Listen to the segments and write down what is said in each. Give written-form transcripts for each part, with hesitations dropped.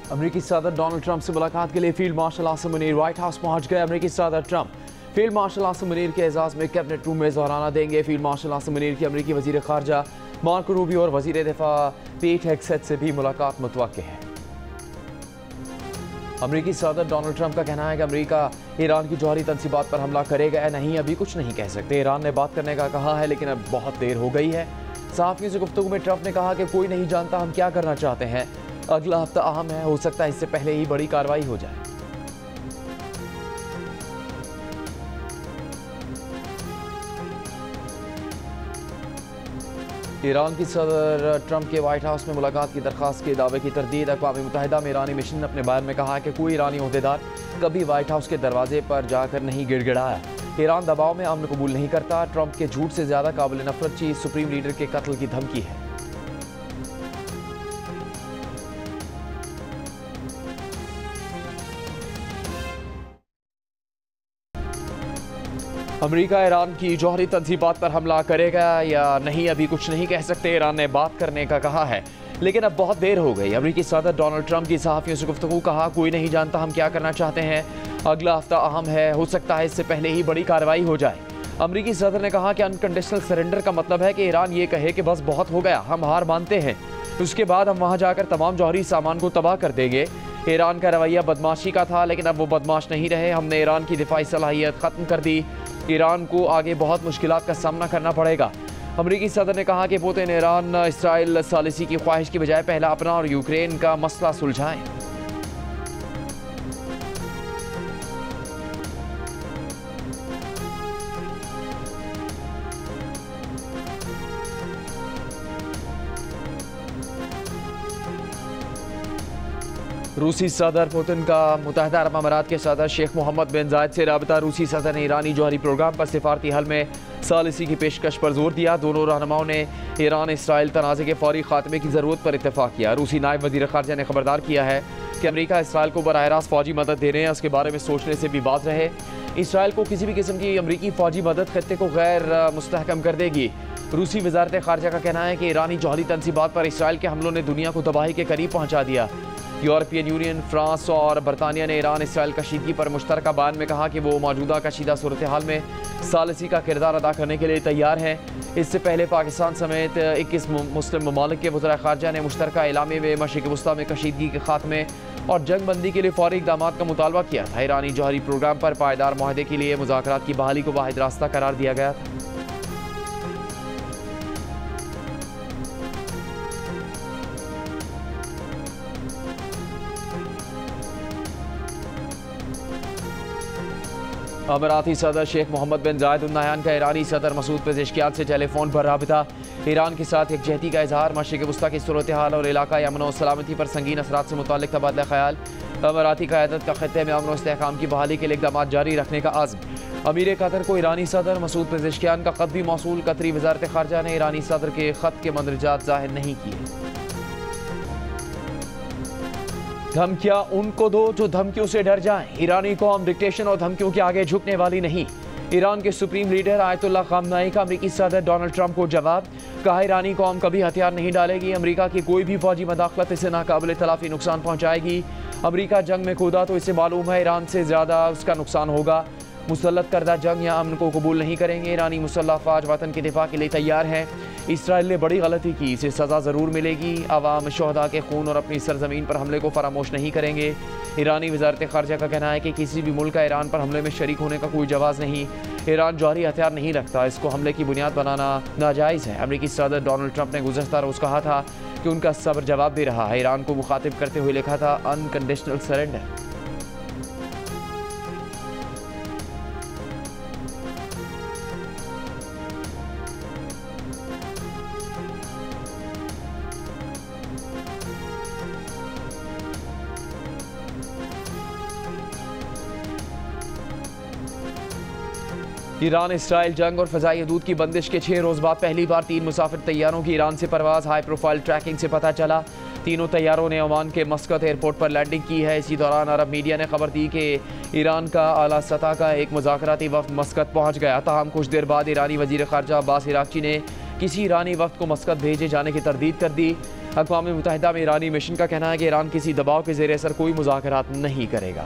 अमेरिकी सदर Donald Trump से मुलाकात के लिए field marshal Asim Munir white house पहुंच गए। अमेरिकी सदर Trump field marshal Asim Munir के एजाज़ में कैबिनेट रूम में ज़हराना देंगे। फील्ड मार्शल आसिम मुनीर की अमेरिकी वज़ीर ख़ारजा मार्को रूबियो और वज़ीर दिफा पीट हेगसेथ से भी मुलाकात मुतवक्किल है। अमेरिकी सदर डोनाल्ड ट्रंप का कहना है कि अमेरिका ईरान की जौहरी तंसीबात पर हमला करेगा या नहीं अभी कुछ नहीं कह सकते। ईरान ने बात करने का कहा है लेकिन अब बहुत देर हो गई है। सहाफ़ियों से गुफ्तगू में ट्रंप ने कहा कि कोई नहीं जानता हम क्या करना चाहते हैं। अगला हफ्ता अहम है, हो सकता है इससे पहले ही बड़ी कार्रवाई हो जाए। ईरान की सदर ट्रंप के व्हाइट हाउस में मुलाकात की दरख्वास्त के दावे की तरदीद। अक़वाम मुत्तहिदा में ईरानी मिशन ने अपने बयान में कहा कि कोई ईरानी ओहदेदार कभी व्हाइट हाउस के दरवाजे पर जाकर नहीं गिड़गिड़ाया। ईरान दबाव में अमन कबूल नहीं करता। ट्रंप के झूठ से ज़्यादा काबिल नफरत चीज़ सुप्रीम लीडर के कत्ल की धमकी है। अमेरिका ईरान की जौहरी तंजीबात पर हमला करेगा या नहीं अभी कुछ नहीं कह सकते। ईरान ने बात करने का कहा है लेकिन अब बहुत देर हो गई। अमेरिकी सदर डोनाल्ड ट्रंप की सहाफ़ियों से गुफ्तगू कहा कोई नहीं जानता हम क्या करना चाहते हैं। अगला हफ्ता अहम है, हो सकता है इससे पहले ही बड़ी कार्रवाई हो जाए। अमेरिकी सदर ने कहा कि अनकंडीशनल सरेंडर का मतलब है कि ईरान ये कहे कि बस बहुत हो गया, हम हार मानते हैं, उसके बाद हम वहाँ जाकर तमाम जौहरी सामान को तबाह कर देंगे। ईरान का रवैया बदमाशी का था लेकिन अब वो बदमाश नहीं रहे। हमने ईरान की दिफाई सलाहियत ख़त्म कर दी। ईरान को आगे बहुत मुश्किलात का सामना करना पड़ेगा। अमेरिकी सदर ने कहा कि पुतिन ईरान इसराइल सालिसी की ख्वाहिश की बजाय पहला अपना और यूक्रेन का मसला सुलझाएं। रूसी सदर पुतिन का मुत्तहिदा अरब अमारात के सदर शेख मोहम्मद बिन जायद से राबता। रूसी सदर ने ईरानी जौहरी प्रोग्राम पर सिफारती हल में सालिसी की पेशकश पर जोर दिया। दोनों रहनुमाओं ने ईरान इसराइल तनाज़े के फौरी खात्मे की ज़रूरत पर इत्तेफाक किया। रूसी नायब वज़ीर ख़ारजा ने खबरदार किया है कि अमेरिका इसराइल को बराह रास्त फ़ौजी मदद दे रहे हैं, उसके बारे में सोचने से भी बात रहे। इसराइल को किसी भी किस्म की अमरीकी फ़ौजी मदद खत्ते को गैर मुस्तहकम कर देगी। रूसी वज़ारत ख़ारजा का कहना है कि ईरानी जौहरी तंसीबात पर इसराइल के हमलों ने दुनिया को तबाही के करीब पहुँचा दिया। यूरोपियन यूनियन, फ्रांस और बरतानिया ने ईरान इसराइल कशीदगी पर मुश्तरका बयान में कहा कि वो मौजूदा कशीदा सूरत हाल में सालिसी का किरदार अदा करने के लिए तैयार हैं। इससे पहले पाकिस्तान समेत 21 मुस्लिम ममालिक के वज़ीर ख़ारजा ने मुश्तरका एलामे में मशरिक़ वस्ता में कशीदगी के खात्मे और जंग बंदी के लिए फौरी इक़दाम का मुतालबा किया था। ईरानी जौहरी प्रोग्राम पर पायदार मुआहदे के लिए मुज़ाकरात की बहाली को वाहिद रास्ता करार दिया गया था। अमराती सदर शेख मोहम्मद बिन जायद अल नहयान का ईरानी सदर मसूद पेज़ेशकियान से टेलीफोन पर राबिता। ईरान के साथ यकजहती का इजहार, मशरिक़ वस्ता की सूरत हाल और इलाका अमन और सलामती पर संगीन असरात से मुताल्लिक़ तबादला ख्याल। अमराती क़यादत का खत्ते में अमन और इस्तेहकाम की बहाली के लिए इक़दाम जारी रखने का आज़्म। अमीर कतर को ईरानी सदर मसूद पेज़ेशकियान का ख़त भी मौसूल। कतरी वज़ारत ख़ारजा ने ईरानी सदर के ख़त के मंदरजात ज़ाहिर नहीं किए। धमकियां उनको दो जो धमकियों से डर जाएं। ईरानी कौम डिक्टेशन और धमकियों के आगे झुकने वाली नहीं। ईरान के सुप्रीम लीडर आयतुल्लाह ख़ामनेई का अमेरिकी सदर डोनाल्ड ट्रंप को जवाब। कहा ईरानी कौम कभी हथियार नहीं डालेगी। अमेरिका की कोई भी फौजी मदाखलत इसे नाकाबिल तलाफी नुकसान पहुँचाएगी। अमेरिका जंग में कूदा तो इसे मालूम है ईरान से ज़्यादा उसका नुकसान होगा। मुसल्लत करदा जंग या अमन को कबूल नहीं करेंगे। ईरानी मुसल्लह अफ़वाज वतन के दिफा के लिए तैयार हैं। इसराइल ने बड़ी गलती की, इसे सज़ा ज़रूर मिलेगी। अवाम शहदा के खून और अपनी सरजमीन पर हमले को फरामोश नहीं करेंगे। ईरानी वज़ारत ख़ारजा का कहना है कि किसी भी मुल्क का ईरान पर हमले में शरीक होने का कोई जवाज़ नहीं। ईरान जौहरी हथियार नहीं रखता, इसको हमले की बुनियाद बनाना नाजायज़ है। अमेरिकी सदर डोनाल्ड ट्रंप ने गुज़श्ता रोज़ कहा था कि उनका सब्र जवाब दे रहा है। ईरान को मुखातिब करते हुए लिखा था अनकंडीशनल सरेंडर। ईरान इसराइल जंग और फ़ज़ाई हदूद की बंदिश के 6 रोज़ बाद पहली बार 3 मुसाफिर तैयारों की ईरान से परवाज़। हाई प्रोफाइल ट्रैकिंग से पता चला तीनों तैयारों ने ओमान के मस्कत एयरपोर्ट पर लैंडिंग की है। इसी दौरान अरब मीडिया ने खबर दी कि ईरान का आला सतह का एक मुज़ाकराती वफ़द मस्कत पहुँच गया। ताहम कुछ देर बाद ईरानी वज़ीर ख़ारजा अब्बास इराक़ची ने किसी ईरानी वफ़द को मस्कत भेजे जाने की तरदीद कर दी। अक़वाम मुत्तहिदा में ईरानी मिशन का कहना है कि ईरान किसी दबाव के ज़ेर असर कोई मुज़ाकरात नहीं करेगा।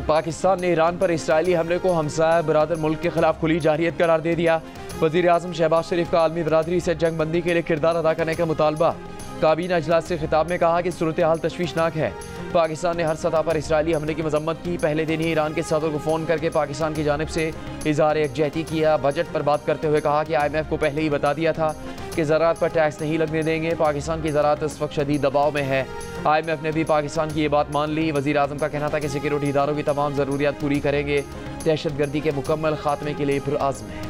पाकिस्तान ने ईरान पर इसराइली हमले को हमसाया बरादर मुल्क के खिलाफ खुली जारहियत करार दे दिया। वज़ीर आज़म शहबाज शरीफ का आलमी बरादरी से जंग बंदी के लिए किरदार अदा करने का मुतालबा। काबीना इजलास से खिताब में कहा कि सूरत हाल तशवीशनाक है। पाकिस्तान ने हर सतह पर इसराइली हमले की मजम्मत की। पहले दिन ही ईरान के सदर को फ़ोन करके पाकिस्तान की जानिब से इज़हार यकजहती किया। बजट पर बात करते हुए कहा कि IMF को पहले ही बता दिया था कि ज़राअत पर टैक्स नहीं लगने देंगे। पाकिस्तान की ज़राअत इस वक्त शदीद दबाव में है। IMF ने भी पाकिस्तान की ये बात मान ली। वज़ीर आज़म का कहना था कि सिक्योरिटी इदारों की तमाम ज़रूरियात पूरी करेंगे। दहशतगर्दी के मुकम्मल खात्मे के लिए पुरअज़्म है।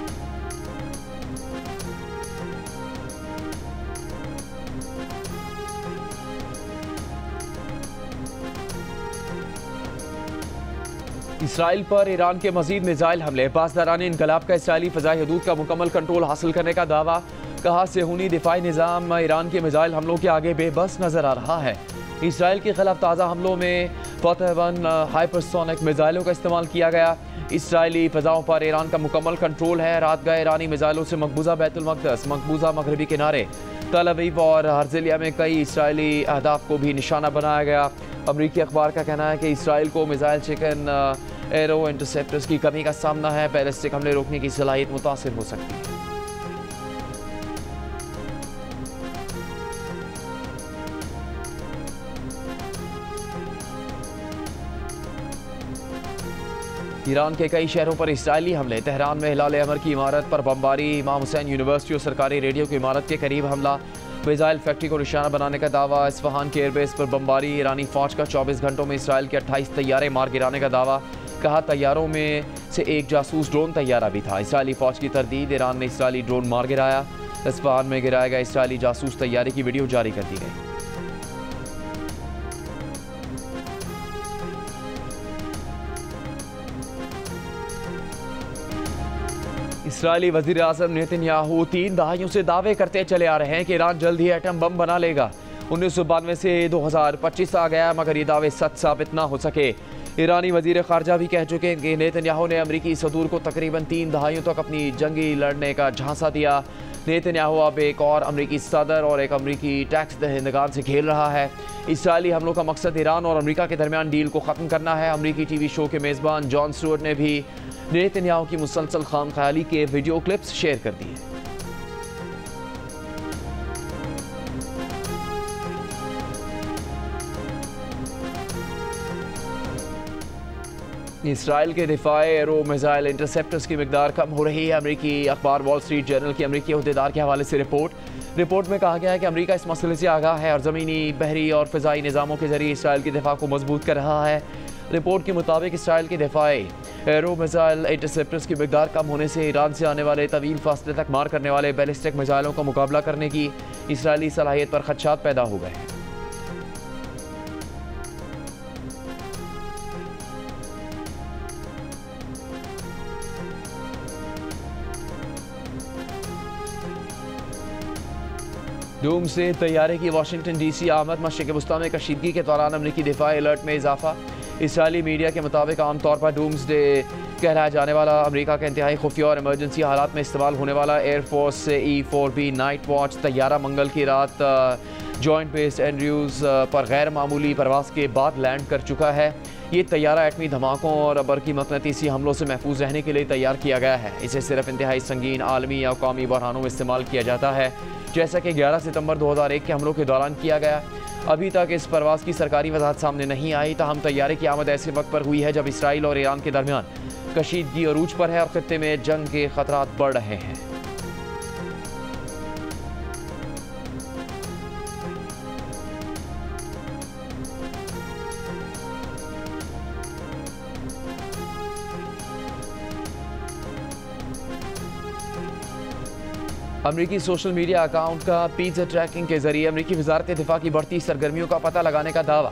इसराइल पर ईरान के मजीद मिसाइल हमले। पासदारान इनकलाब का इसराइली फ़ज़ाई हदूद का मुकम्मल कंट्रोल हासिल करने का दावा। कहा सेहूनी दिफाई निज़ाम ईरान के मिसाइल हमलों के आगे बेबस नजर आ रहा है। इसराइल के खिलाफ ताज़ा हमलों में फतह-1 हाइपरसोनिक मिसाइलों का इस्तेमाल किया गया। इसराइली फ़ज़ाओं पर ईरान का मुकम्मल कंट्रोल है। रात गए ईरानी मिसाइलों से मकबूजा बैतुल मक़दस, मकबूजा मगरबी किनारे, तल अवीव और हर्ज़लिया में कई इसराइली अहदाफ को भी निशाना बनाया गया। अमरीकी अखबार का कहना है कि इसराइल को मिसाइल चिकन एरो इंटरसेप्टर्स की कमी का सामना है। बैलिस्टिक हमले रोकने की सलाहियत मुतासिर हो सकती है। ईरान के कई शहरों पर इसराइली हमले। तेहरान में हिलाल अमर की इमारत पर बमबारी। इमाम हुसैन यूनिवर्सिटी और सरकारी रेडियो की इमारत के करीब हमला। मिसाइल फैक्ट्री को निशाना बनाने का दावा। इस्फहान के एयरबेस पर बमबारी। ईरानी फौज का 24 घंटों में इसराइल के 28 तैयारे मार गिराने का दावा। कहा तैयारों में से एक जासूस ड्रोन तैयारा भी था। इसराइली फौज की तरदीद। ईरान ने इसराइली ड्रोन मार गिराया। इस्फहान में गिराया गया इसराइली जासूस तैयारे की वीडियो जारी कर दी गई। इसराइली वज़ीर आज़म नेतन्याहू 3 दहाइयों से दावे करते चले आ रहे हैं कि ईरान जल्द ही एटम बम बना लेगा। 1992 से 2025 आ गया मगर ये दावे सच साबित ना हो सके। ईरानी वज़ीर ख़ारजा भी कह चुके हैं कि नेतन्याहू ने अमरीकी सदूर को तकरीबन 3 दहाइयों तक अपनी जंगी लड़ने का झांसा दिया। नेतन्याहू अब एक और अमरीकी सदर और एक अमरीकी टैक्स दहिंदगान से खेल रहा है। इसराइली हमलों का मकसद ईरान और अमरीका के दरमियान डील को ख़त्म करना है। अमरीकी टीवी शो के मेज़बान जॉन स्टुअर्ट ने भी नेतन्याहू की मुसलसल खामख्याली के वीडियो क्लिप्स शेयर कर दिए। इसराइल के दिफाई एरो मिसाइल इंटरसेप्टर्स की मिकदार कम हो रही है। अमरीकी अखबार वॉल स्ट्रीट जर्नल की अमरीकी अहदेदार के हवाले से रिपोर्ट में कहा गया है कि अमरीका इस मसले से आगाह है और ज़मीनी, बहरी और फ़िज़ाई निज़ामों के जरिए इसराइल के दिफा को मजबूत कर रहा है। रिपोर्ट के मुताबिक इसराइल के दिफाई एरो मिसाइल इंटरसेप्टर्स की मिकदार कम होने से ईरान से आने वाले तवील फासले तक मार करने वाले बैलिस्टिक मिसाइलों का मुकाबला करने की इसराइली सलाहियत पर खदशात पैदा हो गए हैं। डूम से तैयारे की वाशिंगटन DC आमद। मशरिक़ वस्ता में कशीदगी के दौरान अमरीकी दिफाई अलर्ट में इजाफा। इसराइली मीडिया के मुताबिक आमतौर पर डूम्सडे कहलाया जाने वाला अमरीका के इंतहाई खुफिया और इमरजेंसी हालात में इस्तेमाल होने वाला एयरफोर्स से E-4B नाइट वॉच तैयारा मंगल की रात जॉइंट बेस एंड्रयूज़ पर गैर मामूली परवास के बाद लैंड कर चुका है। ये तैयारा एटमी धमाकों और बरकी मकनतीसी हमलों से महफूज रहने के लिए तैयार किया गया है। इसे सिर्फ इंतहाई संगीन आलमी या कौमी बहरानों में इस्तेमाल किया जाता है, जैसा कि 11 सितंबर 2001 के हमलों के दौरान किया गया। अभी तक इस परवाज़ की सरकारी वजाहत सामने नहीं आई। ताहम तैयारे की आमद ऐसे वक्त पर हुई है जब इसराइल और ईरान के दरमियान कशीदगी अरूज पर है और खित्ते में जंग के खतरात बढ़ रहे हैं। अमरीकी सोशल मीडिया अकाउंट का पिज़्ज़ा ट्रैकिंग के जरिए अमरीकी वज़ारत दिफा की बढ़ती सरगर्मियों का पता लगाने का दावा।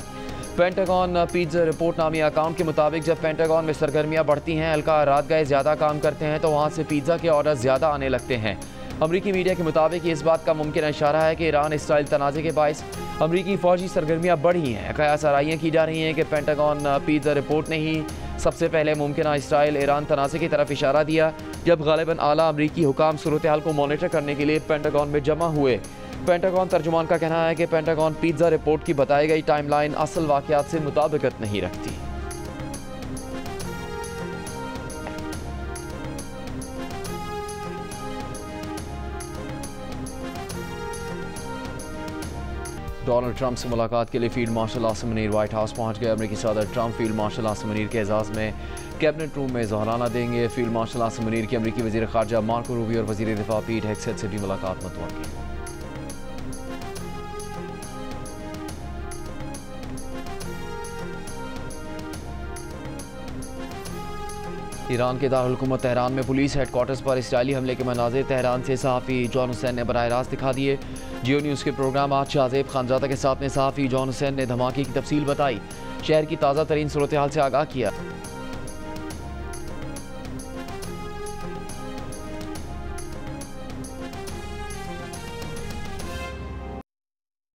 पेंटागन पिज़्ज़ा रिपोर्ट नामी अकाउंट के मुताबिक जब पेंटागन में सरगर्मियां बढ़ती हैं, एहलकार रात गए ज़्यादा काम करते हैं तो वहाँ से पिज़्ज़ा के ऑर्डर ज़्यादा आने लगते हैं। अमरीकी मीडिया के मुताबिक इस बात का मुमकिन इशारा है कि ईरान इसराइल तनाज़े के बायस अमरीकी फ़ौजी सरगर्मियाँ बढ़ी हैं। क़यास आराइयाँ की जा रही हैं कि पेंटागन पिज़्ज़ा रिपोर्ट ने ही सबसे पहले मुमकिन इसराइल ईरान तनाज़े की तरफ इशारा दिया। जब गालिबन आला अमरीकी हुकाम सूरत हाल को मॉनिटर करने के लिए पेंटागन में जमा हुए। पेंटागन तर्जुमान का कहना है कि पेंटागन पिज्जा रिपोर्ट की बताई गई टाइमलाइन असल वाकयात से मुताबिकत नहीं रखती। डोनाल्ड ट्रंप से मुलाकात के लिए field marshal Asim Munir white house पहुंच गए। अमेरिकी सदर Trump field marshal Asim Munir के एजाज़ में कैबिनेट रूम में ज़हराना देंगे। फील्ड मार्शल आसिम मुनीर की अमेरिकी वज़ीर ख़ारजा मार्को रूबियो और वज़ीर दिफ़ा पीट हेग्सेथ से भी मुलाकात मुतवक्किल। ईरान के दारुल-हुकूमत तेहरान में पुलिस हेडक्वार्टर्स पर इसराइली हमले के मनाज़िर तेहरान से सहाफ़ी जॉन हुसैन ने बराह रास्त दिखा दिए। जियो न्यूज़ के प्रोग्राम आज शाहज़ेब खानज़ादा के साथ में सहाफ़ी जॉन हुसैन ने धमाके की तफसील बताई। शहर की ताज़ा तरीन सूरत हाल से आगाह किया।